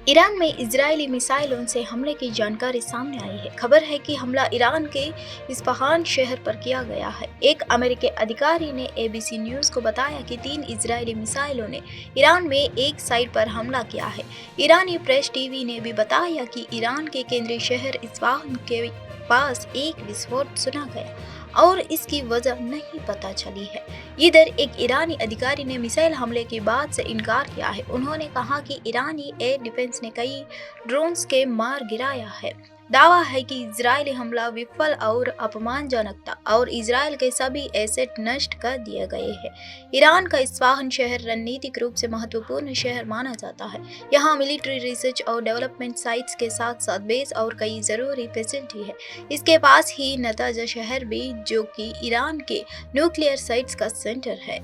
Iran में Israeli मिसाइलों से हमले की जानकारी सामने आई है। खबर है कि हमला ईरान के इस्फहान शहर पर किया गया है। एक अमेरिकी अधिकारी ने एबीसी न्यूज़ को बताया कि 3 इजरायली मिसाइलों ने ईरान में एक साइट पर हमला किया है। ईरानी प्रेस टीवी ने भी बताया कि ईरान के केंद्रीय शहर इस्फहान के पास एक विस्फोट सुना गया और इसकी वजह नहीं पता चली है। इधर एक ईरानी अधिकारी ने मिसाइल हमले की बात से इनकार किया है। उन्होंने कहा कि ईरानी एयर डिफेंस ने कई ड्रोन्स के मार गिराया है। दावा है कि इजरायली हमला विफल और अपमानजनक था और इजरायल के सभी एसेट नष्ट कर दिए गए हैं। ईरान का इस्फहान शहर रणनीतिक रूप से महत्वपूर्ण शहर माना जाता है। यहाँ मिलिट्री रिसर्च और डेवलपमेंट साइट्स के साथ साथ बेस और कई जरूरी फैसिलिटी है। इसके पास ही नताजा शहर भी, जो कि ईरान के न्यूक्लियर साइट्स का सेंटर है।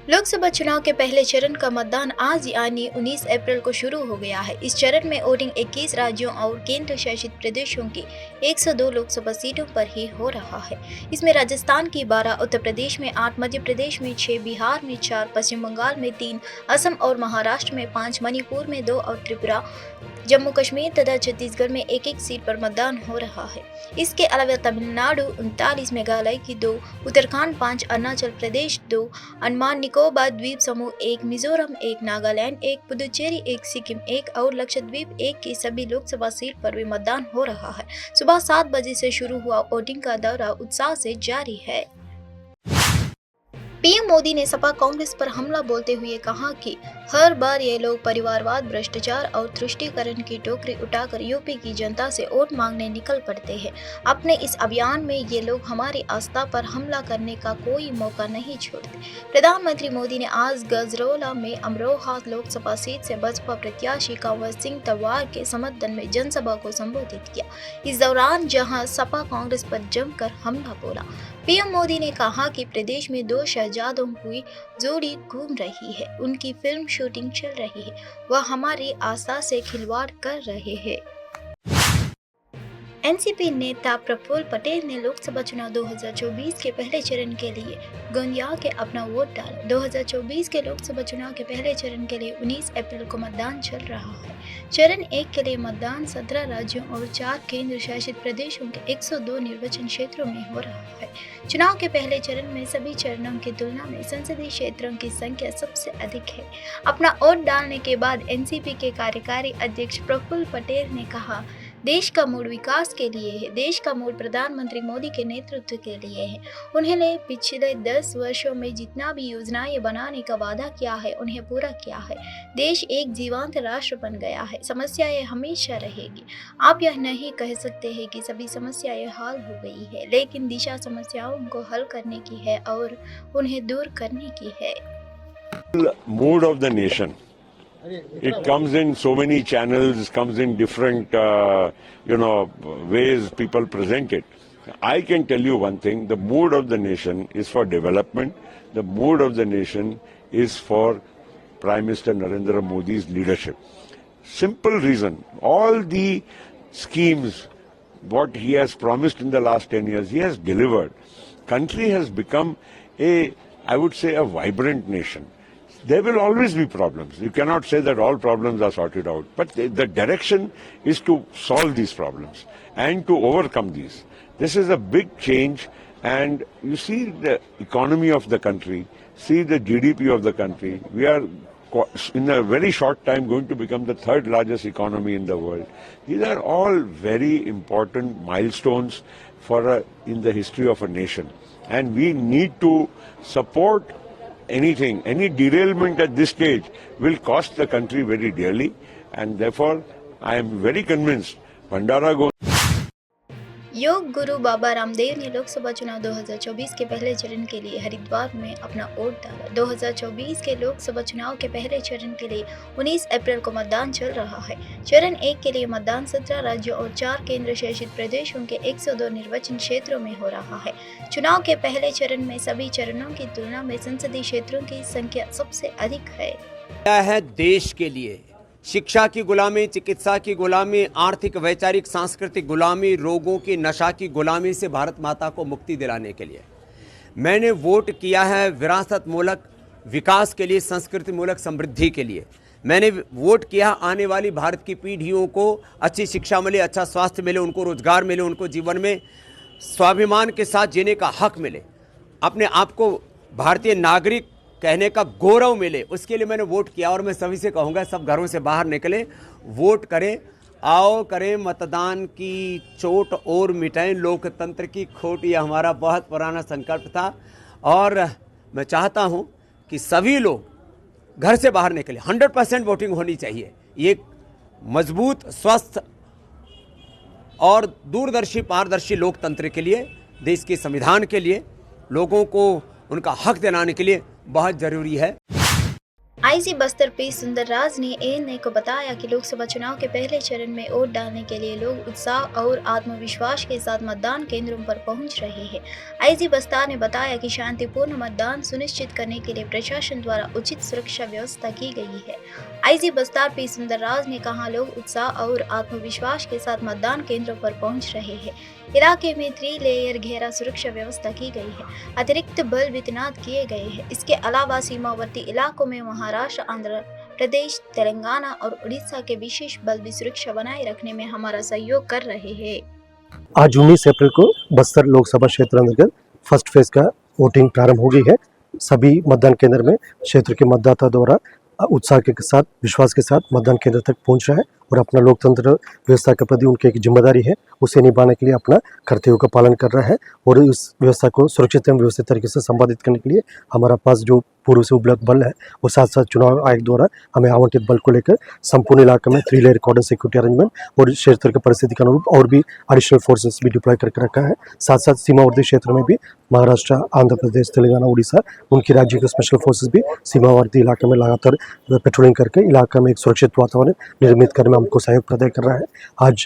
लोकसभा चुनाव के पहले चरण का मतदान आज यानी 19 अप्रैल को शुरू हो गया है। इस चरण में वोटिंग 21 राज्यों और केंद्र शासित प्रदेशों की 102 लोकसभा सीटों पर ही हो रहा है। इसमें राजस्थान की 12, उत्तर प्रदेश में 8, मध्य प्रदेश में 6, बिहार में 4, पश्चिम बंगाल में 3, असम और महाराष्ट्र में 5, मणिपुर में 2 और त्रिपुरा, जम्मू कश्मीर तथा छत्तीसगढ़ में एक एक सीट पर मतदान हो रहा है। इसके अलावा तमिलनाडु 39, मेघालय की 2, उत्तराखंड 5, अरुणाचल प्रदेश 2, अंडमान निकोबार द्वीप समूह 1, मिजोरम 1, नागालैंड 1, पुदुचेरी 1, सिक्किम 1 और लक्षद्वीप 1 की सभी लोकसभा सीट पर भी मतदान हो रहा है। सुबह 7 बजे से शुरू हुआ वोटिंग का दौरा उत्साह से जारी है। पीएम मोदी ने सपा कांग्रेस पर हमला बोलते हुए कहा कि हर बार ये लोग परिवारवाद, भ्रष्टाचार और तुष्टीकरण की टोकरी उठाकर यूपी की जनता से वोट मांगने निकल पड़ते हैं। अपने इस अभियान में ये लोग हमारी आस्था पर हमला करने का कोई मौका नहीं छोड़ते। प्रधानमंत्री मोदी ने आज गजरौला में अमरोहा लोकसभा सीट से बसपा प्रत्याशी कंवर सिंह तंवर के समर्थन में जनसभा को संबोधित किया। इस दौरान जहां सपा कांग्रेस पर जमकर हमला बोला, पीएम मोदी ने कहा कि प्रदेश में 2 शहजादों की जोड़ी घूम रही है, उनकी फिल्म शूटिंग चल रही है, वह हमारी आस्था से खिलवाड़ कर रहे हैं। एनसीपी नेता प्रफुल्ल पटेल ने लोकसभा चुनाव 2024 के पहले चरण के लिए गोंदिया के अपना वोट डाला। 2024 के लोकसभा चुनाव के पहले चरण के लिए 19 अप्रैल को मतदान चल रहा है। चरण 1 के लिए मतदान 17 राज्यों और 4 केंद्र शासित प्रदेशों के 102 निर्वाचन क्षेत्रों में हो रहा है। चुनाव के पहले चरण में सभी चरणों की तुलना में संसदीय क्षेत्रों की संख्या सबसे अधिक है। अपना वोट डालने के बाद एनसीपी के कार्यकारी अध्यक्ष प्रफुल्ल पटेल ने कहा, देश का मूड विकास के लिए है, देश का मूड प्रधानमंत्री मोदी के नेतृत्व के लिए है। उन्होंने पिछले 10 वर्षों में जितना भी योजनाएं बनाने का वादा किया है, उन्हें पूरा किया है। देश एक जीवंत राष्ट्र बन गया है। समस्याएं हमेशा रहेगी। आप यह नहीं कह सकते हैं कि सभी समस्याएं हल हो गई है, लेकिन दिशा समस्याओं को हल करने की है और उन्हें दूर करने की है। Mood of the nation. It comes in so many channels, comes in different, ways people present it. I can tell you one thing, the mood of the nation is for development. The mood of the nation is for Prime Minister Narendra Modi's leadership. Simple reason, all the schemes, what he has promised in the last 10 years, he has delivered. Country has become I would say, a vibrant nation. There will always be problems. You cannot say that all problems are sorted out. But the direction is to solve these problems and to overcome these. This is a big change, and you see the economy of the country, see the GDP of the country. We are in a very short time going to become the 3rd largest economy in the world. These are all very important milestones in the history of a nation. And we need to support anything. Any derailment at this stage will cost the country very dearly, and therefore I am very convinced Bhandara goes. Yoga guru Baba Ramdev ने लोकसभा चुनाव 2024 के पहले चरण के लिए हरिद्वार में अपना vote डाला। 2024 के लोकसभा चुनाव के पहले चरण के लिए 19 अप्रैल को मतदान चल रहा है। चरण 1 के लिए मतदान 17 राज्यों और 4 केंद्र शासित प्रदेशों के 102 निर्वाचन क्षेत्रों में हो रहा है। चुनाव के पहले चरण में सभी चरणों की तुलना में संसदीय क्षेत्रों की संख्या सबसे अधिक है। क्या है देश के लिए शिक्षा की गुलामी, चिकित्सा की गुलामी, आर्थिक, वैचारिक, सांस्कृतिक गुलामी, रोगों की, नशा की गुलामी से भारत माता को मुक्ति दिलाने के लिए मैंने वोट किया है विरासत मूलक विकास के लिए, संस्कृति मूलक समृद्धि के लिए। मैंने वोट किया आने वाली भारत की पीढ़ियों को अच्छी शिक्षा मिले, अच्छा स्वास्थ्य मिले, उनको रोजगार मिले, उनको जीवन में स्वाभिमान के साथ जीने का हक मिले, अपने आप को भारतीय नागरिक कहने का गौरव मिले। उसके लिए मैंने वोट किया और मैं सभी से कहूँगा सब घरों से बाहर निकले, वोट करें, आओ करें मतदान की चोट और मिटाएं लोकतंत्र की खोट। ये हमारा बहुत पुराना संकल्प था और मैं चाहता हूं कि सभी लोग घर से बाहर निकले। 100% वोटिंग होनी चाहिए। ये मजबूत, स्वस्थ और दूरदर्शी, पारदर्शी लोकतंत्र के लिए, देश के संविधान के लिए, लोगों को उनका हक दिलाने के लिए बहुत जरूरी है। आईजी बस्तर पी सुंदरराज ने एएनए को बताया कि लोकसभा चुनाव के पहले चरण में वोट डालने के लिए लोग उत्साह और आत्मविश्वास के साथ मतदान केंद्रों पर पहुंच रहे हैं। आईजी बस्तर ने बताया कि शांतिपूर्ण मतदान सुनिश्चित करने के लिए प्रशासन द्वारा उचित सुरक्षा व्यवस्था की गई है। आईजी बस्तर पी सुंदरराज ने कहा, लोग उत्साह और आत्मविश्वास के साथ मतदान केंद्रों पर पहुंच रहे हैं। इलाके में 3 लेयर घेरा सुरक्षा व्यवस्था की गई है। अतिरिक्त बल भी तैनात किए गए हैं। इसके अलावा सीमावर्ती इलाकों में महाराष्ट्र, आंध्र प्रदेश, तेलंगाना और उड़ीसा के विशेष बल भी सुरक्षा बनाए रखने में हमारा सहयोग कर रहे हैं। आज 19 अप्रैल को बस्तर लोकसभा क्षेत्र अंतर्गत फर्स्ट फेज का वोटिंग प्रारंभ हो गई है। सभी मतदान केंद्र में क्षेत्र के मतदाता द्वारा उत्साह के साथ, विश्वास के साथ मतदान केंद्र तक पहुंच रहा है और अपना लोकतंत्र व्यवस्था के प्रति उनकी एक जिम्मेदारी है, उसे निभाने के लिए अपना कर्तव्यों का पालन कर रहा है और इस व्यवस्था को सुरक्षित एवं व्यवस्थित तरीके से संपादित करने के लिए हमारा पास जो पूर्व से उपलब्ध बल है वो साथ साथ चुनाव आयोग द्वारा हमें आवंटित बल को लेकर संपूर्ण इलाके में 3 लेयर कॉर्डन सिक्योरिटी अरेंजमेंट और क्षेत्र की परिस्थिति के अनुरूप और भी एडिशनल फोर्सेस भी डिप्लॉय करके रखा है। साथ साथ सीमावर्ती क्षेत्र में भी महाराष्ट्र, आंध्र प्रदेश, तेलंगाना, उड़ीसा, उनकी राज्य के स्पेशल फोर्सेस भी सीमावर्ती इलाके में लगातार पेट्रोलिंग करके इलाका में एक सुरक्षित वातावरण निर्मित करने में हमको सहयोग प्रदान कर रहा है। आज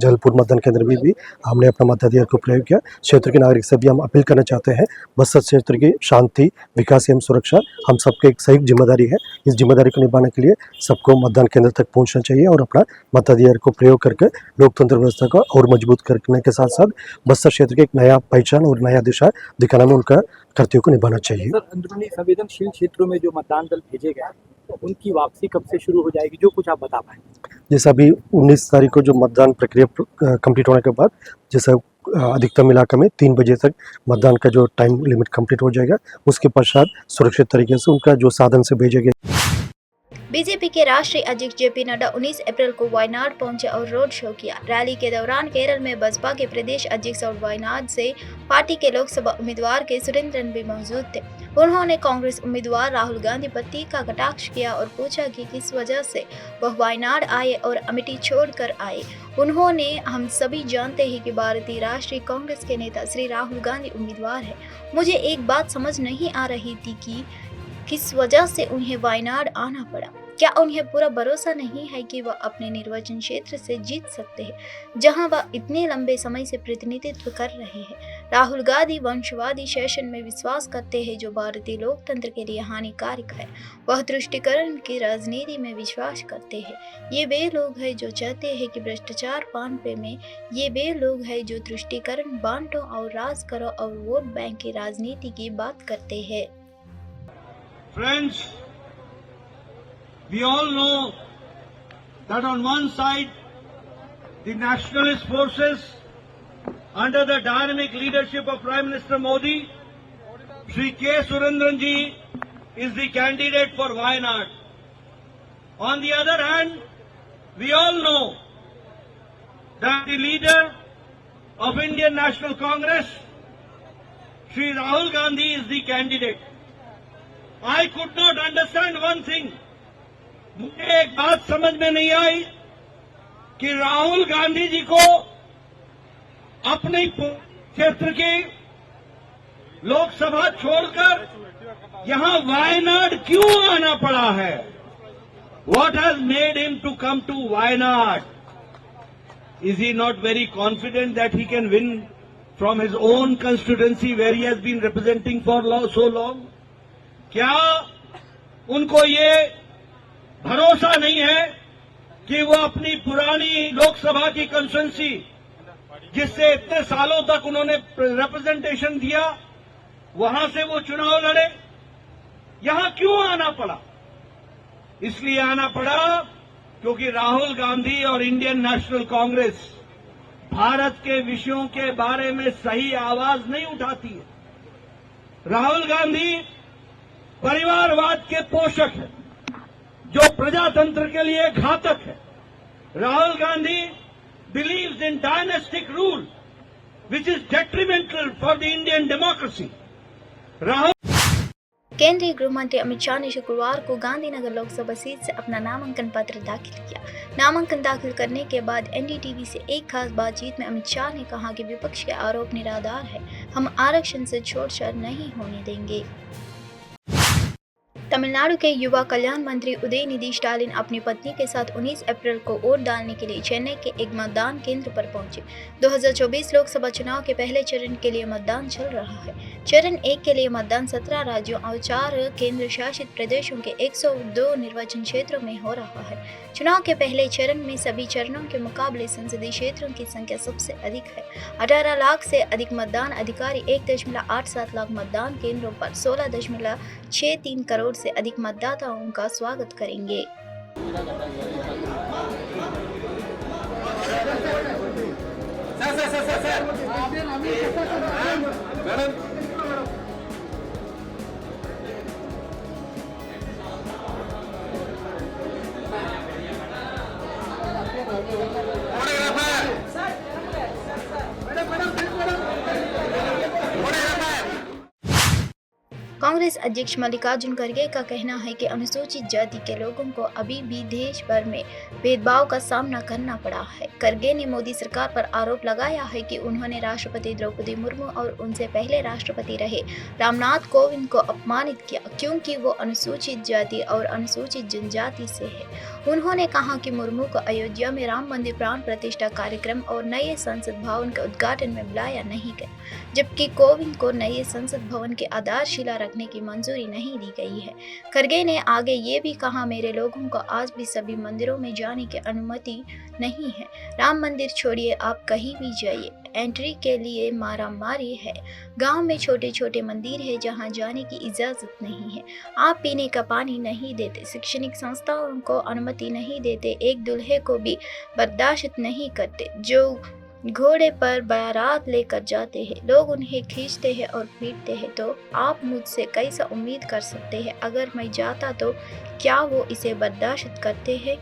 जलपुर मतदान केंद्र में भी हमने अपना मताधिकार को प्रयोग किया। क्षेत्र के नागरिक से भी हम अपील करना चाहते हैं, बस्तर क्षेत्र की शांति, विकास एवं सुरक्षा हम सबके एक संयुक्त जिम्मेदारी है। इस जिम्मेदारी को निभाने के लिए सबको मतदान केंद्र तक पहुंचना चाहिए और अपना मताधिकार को प्रयोग करके लोकतंत्र व्यवस्था को और मजबूत करने के साथ साथ बस्तर क्षेत्र की एक नया पहचान और नया दिशा दिखाने में उनका कर्तव्य को निभाना चाहिए। सर, अंदरूनी संवेदनशील क्षेत्रों में जो मतदान दल भेजे गए उनकी वापसी कब से शुरू हो जाएगी, जो कुछ आप बता पाएं? जैसा अभी 19 तारीख को जो मतदान प्रक्रिया कंप्लीट होने के बाद जैसा अधिकतम इलाका में 3 बजे तक मतदान का जो टाइम लिमिट कंप्लीट हो जाएगा, उसके पश्चात सुरक्षित तरीके से उनका जो साधन से भेजे गए। बीजेपी के राष्ट्रीय अध्यक्ष जेपी नड्डा 19 अप्रैल को वायनाड पहुंचे और रोड शो किया। रैली के दौरान केरल में बसपा के प्रदेश अध्यक्ष और वायनाड से पार्टी के लोकसभा उम्मीदवार के सुरेंद्रन भी मौजूद थे। उन्होंने कांग्रेस उम्मीदवार राहुल गांधी पर तीखा कटाक्ष किया और पूछा कि किस वजह से वह वायनाड आए और अमेठी छोड़कर आए। उन्होंने, हम सभी जानते हैं कि भारतीय राष्ट्रीय कांग्रेस के नेता श्री राहुल गांधी उम्मीदवार है। मुझे एक बात समझ नहीं आ रही थी कि किस वजह से उन्हें वायनाड आना पड़ा। क्या उन्हें पूरा भरोसा नहीं है कि वह अपने निर्वाचन क्षेत्र से जीत सकते हैं, जहां वह इतने लंबे समय से प्रतिनिधित्व कर रहे हैं। राहुल गांधी वंशवादी शासन में विश्वास करते हैं, जो भारतीय लोकतंत्र के लिए हानिकारक है। वह तुष्टीकरण की राजनीति में विश्वास करते हैं। ये वे लोग हैं जो चाहते हैं कि भ्रष्टाचार पान पे में। ये वे लोग हैं जो तुष्टीकरण, बांटो और राज करो और वोट बैंक की राजनीति की बात करते हैं। Friends, we all know that on one side, the nationalist forces under the dynamic leadership of Prime Minister Modi, Shri K. Surendran ji is the candidate for Wayanad. On the other hand, we all know that the leader of Indian National Congress, Shri Rahul Gandhi, is the candidate. I could not understand one thing. मुझे एक बात समझ में नहीं आई कि राहुल गांधी जी को अपने क्षेत्र की लोकसभा छोड़कर यहां वायनाड क्यों आना पड़ा है? What has made him to come to Wayanad? Is he not very confident that he can win from his own constituency where he has been representing for so long? क्या उनको ये भरोसा नहीं है कि वो अपनी पुरानी लोकसभा की कंस्टिट्यूंसी, जिससे इतने सालों तक उन्होंने रिप्रेजेंटेशन दिया, वहां से वो चुनाव लड़े? यहां क्यों आना पड़ा? इसलिए आना पड़ा क्योंकि राहुल गांधी और इंडियन नेशनल कांग्रेस भारत के विषयों के बारे में सही आवाज नहीं उठाती है। राहुल गांधी परिवारवाद के पोषक है, जो प्रजातंत्र के लिए घातक है। Rahul Gandhi believes in dynastic rule, which is detrimental for the Indian democracy. Rahul केंद्रीय गृह मंत्री अमित शाह ने शुक्रवार को गांधीनगर लोकसभा सीट से अपना नामांकन पत्र दाखिल किया। नामांकन दाखिल करने के बाद एनडीटीवी से एक खास बातचीत में अमित शाह ने कहा कि विपक्ष के आरोप निराधार है, हम आरक्षण से छोड़छाड़ नहीं होने देंगे। तमिलनाडु के युवा कल्याण मंत्री उदयनिधि स्टालिन अपनी पत्नी के साथ 19 अप्रैल को वोट डालने के लिए चेन्नई के एक मतदान केंद्र पर पहुंचे। 2024 लोकसभा चुनाव के पहले चरण के लिए मतदान चल रहा है। चरण 1 के लिए मतदान 17 राज्यों और 4 केंद्र शासित प्रदेशों के 102 निर्वाचन क्षेत्रों में हो रहा है। चुनाव के पहले चरण में सभी चरणों के मुकाबले संसदीय क्षेत्रों की संख्या सबसे अधिक है। 18 लाख से अधिक मतदान अधिकारी 1.87 लाख मतदान केंद्रों पर 16.63 करोड़ से अधिक मतदाताओं का स्वागत करेंगे। कांग्रेस अध्यक्ष मल्लिकार्जुन खड़गे का कहना है कि अनुसूचित जाति के लोगों को अभी भी देश भर में भेदभाव का सामना करना पड़ा है। खड़गे ने मोदी सरकार पर आरोप लगाया है कि उन्होंने राष्ट्रपति द्रौपदी मुर्मू और उनसे पहले राष्ट्रपति रहे रामनाथ कोविंद को अपमानित किया, क्योंकि वो अनुसूचित जाति और अनुसूचित जनजाति से है। उन्होंने कहा कि मुर्मू को अयोध्या में राम मंदिर प्राण प्रतिष्ठा कार्यक्रम और नए संसद भवन के उद्घाटन में बुलाया नहीं गया, जबकि कोविंद को नए संसद भवन की आधारशिला रखने की मंजूरी नहीं दी गई है। खड़गे ने आगे ये भी कहा, मेरे लोगों को आज भी सभी मंदिरों में जाने की अनुमति नहीं है। राम मंदिर छोड़िए, आप कहीं भी जाइए, एंट्री के लिए मारामारी है। गांव में छोटे छोटे मंदिर है जहां जाने की इजाजत नहीं है। आप पीने का पानी नहीं देते, शैक्षणिक संस्थाओं को अनुमति नहीं देते, एक दूल्हे को भी बर्दाश्त नहीं करते जो घोड़े पर बारात लेकर जाते हैं, लोग उन्हें खींचते हैं और पीटते हैं। तो आप मुझसे कैसा उम्मीद कर सकते हैं? अगर मैं जाता तो क्या वो इसे बर्दाश्त करते हैं?